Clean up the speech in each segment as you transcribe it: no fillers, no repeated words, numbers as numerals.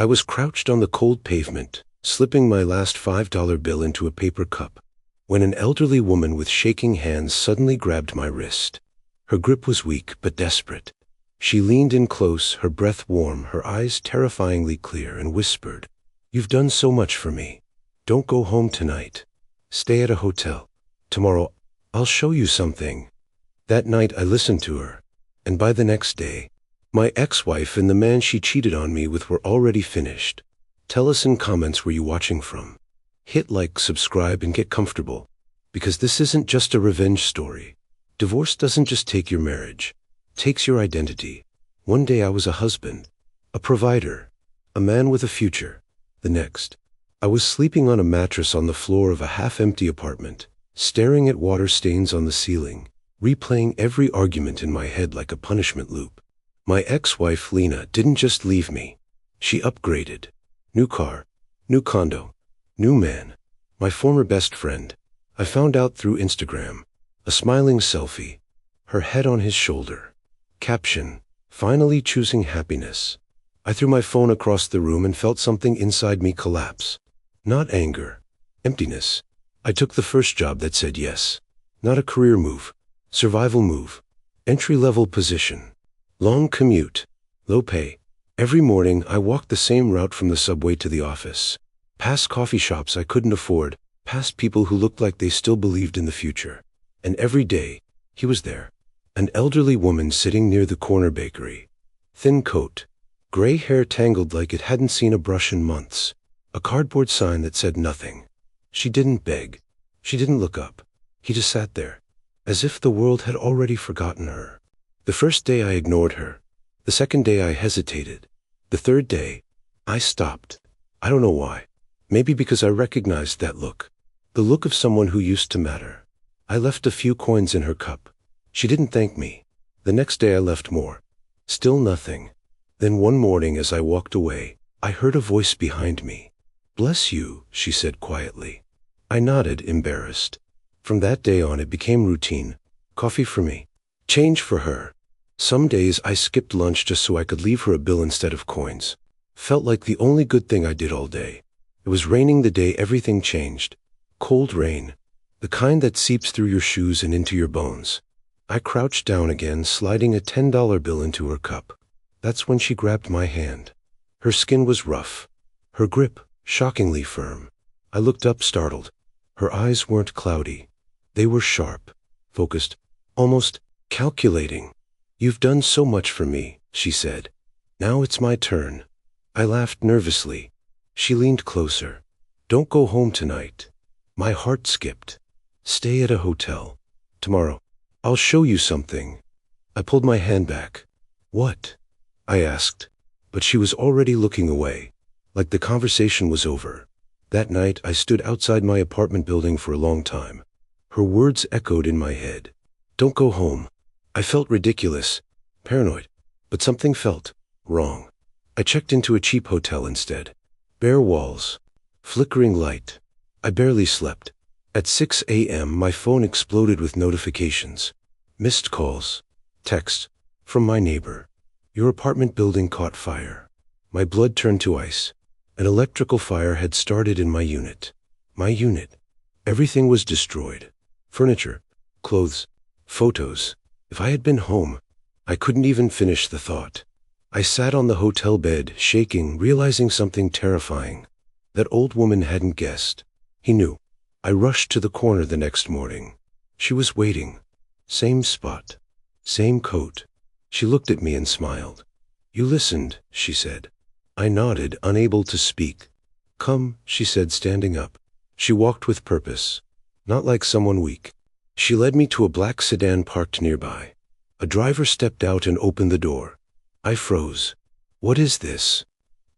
I was crouched on the cold pavement, slipping my last $5 bill into a paper cup, when an elderly woman with shaking hands suddenly grabbed my wrist. Her grip was weak but desperate. She leaned in close, her breath warm, her eyes terrifyingly clear, and whispered, "You've done so much for me. Don't go home tonight. Stay at a hotel. Tomorrow, I'll show you something." That night I listened to her, and by the next day, my ex-wife and the man she cheated on me with were already finished. Tell us in comments where you're watching from. Hit like, subscribe, and get comfortable, because this isn't just a revenge story. Divorce doesn't just take your marriage, it takes your identity. One day I was a husband, a provider, a man with a future. The next, I was sleeping on a mattress on the floor of a half-empty apartment, staring at water stains on the ceiling, replaying every argument in my head like a punishment loop. My ex-wife Lena didn't just leave me. She upgraded. New car, new condo, new man. My former best friend, I found out through Instagram. A smiling selfie, her head on his shoulder. Caption, "Finally choosing happiness." I threw my phone across the room and felt something inside me collapse. Not anger, emptiness. I took the first job that said yes. Not a career move, survival move, entry-level position. Long commute, low pay. Every morning I walked the same route from the subway to the office. Past coffee shops I couldn't afford, past people who looked like they still believed in the future. And every day, he was there. An elderly woman sitting near the corner bakery. Thin coat, gray hair tangled like it hadn't seen a brush in months. A cardboard sign that said nothing. She didn't beg. She didn't look up. He just sat there, as if the world had already forgotten her. The first day I ignored her. The second day I hesitated. The third day, I stopped. I don't know why. Maybe because I recognized that look. The look of someone who used to matter. I left a few coins in her cup. She didn't thank me. The next day I left more. Still nothing. Then one morning as I walked away, I heard a voice behind me. "Bless you," she said quietly. I nodded, embarrassed. From that day on it became routine. Coffee for me. Change for her. Some days I skipped lunch just so I could leave her a bill instead of coins. Felt like the only good thing I did all day. It was raining the day everything changed. Cold rain. The kind that seeps through your shoes and into your bones. I crouched down again, sliding a $10 bill into her cup. That's when she grabbed my hand. Her skin was rough. Her grip, shockingly firm. I looked up, startled. Her eyes weren't cloudy. They were sharp, focused, almost calculating. "You've done so much for me," she said. "Now it's my turn." I laughed nervously. She leaned closer. "Don't go home tonight." My heart skipped. "Stay at a hotel. Tomorrow, I'll show you something." I pulled my hand back. "What?" I asked, but she was already looking away, like the conversation was over. That night, I stood outside my apartment building for a long time. Her words echoed in my head. "Don't go home." I felt ridiculous, paranoid, but something felt wrong. I checked into a cheap hotel instead. Bare walls, flickering light. I barely slept. At 6 a.m., my phone exploded with notifications. Missed calls, texts from my neighbor. "Your apartment building caught fire." My blood turned to ice. An electrical fire had started in my unit. My unit. Everything was destroyed. Furniture, clothes, photos. If I had been home, I couldn't even finish the thought. I sat on the hotel bed, shaking, realizing something terrifying. That old woman hadn't guessed. He knew. I rushed to the corner the next morning. She was waiting. Same spot. Same coat. She looked at me and smiled. "You listened," she said. I nodded, unable to speak. "Come," she said, standing up. She walked with purpose. Not like someone weak. She led me to a black sedan parked nearby. A driver stepped out and opened the door. I froze. "What is this?"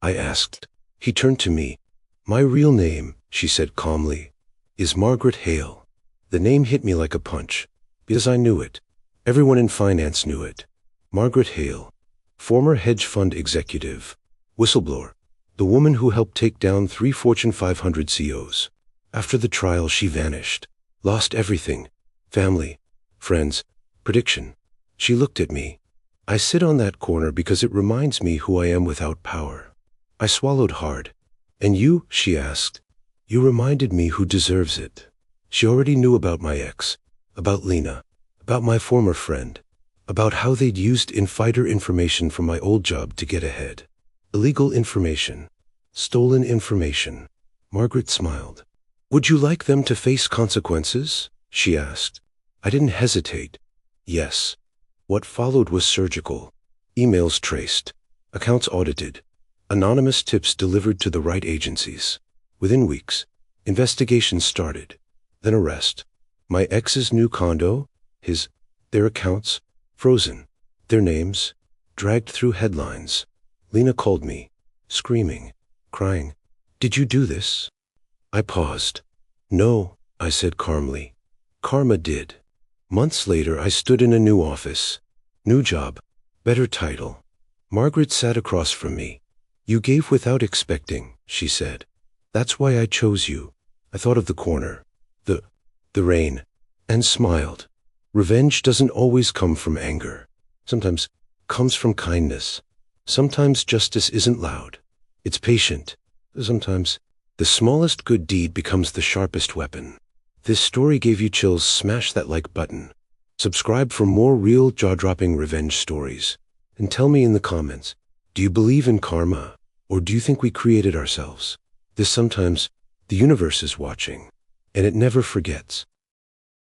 I asked. He turned to me. "My real name," she said calmly, "is Margaret Hale." The name hit me like a punch, because I knew it. Everyone in finance knew it. Margaret Hale, former hedge fund executive, whistleblower, the woman who helped take down 3 Fortune 500 CEOs. After the trial, she vanished, lost everything, family, friends, prediction. She looked at me. "I sit on that corner because it reminds me who I am without power." I swallowed hard. And you? She asked. You reminded me who deserves it. She already knew about my ex, about Lena, about my former friend, about how they'd used insider information from my old job to get ahead. Illegal information. Stolen information. Margaret smiled. Would you like them to face consequences? She asked. I didn't hesitate. Yes. What followed was surgical. Emails traced. Accounts audited. Anonymous tips delivered to the right agencies. Within weeks, investigations started. Then arrest. My ex's new condo, their accounts, frozen. Their names, dragged through headlines. Lena called me, screaming, crying. Did you do this? I paused. No, I said calmly. Karma did. Months later, I stood in a new office. New job. Better title. Margaret sat across from me. You gave without expecting, she said. That's why I chose you. I thought of the corner, the rain, and smiled. Revenge doesn't always come from anger. Sometimes comes from kindness. Sometimes justice isn't loud. It's patient. Sometimes the smallest good deed becomes the sharpest weapon. This story gave you chills. Smash that like button. Subscribe for more real jaw-dropping revenge stories. And tell me in the comments, do you believe in karma, or do you think we create it ourselves? Sometimes the universe is watching, and it never forgets.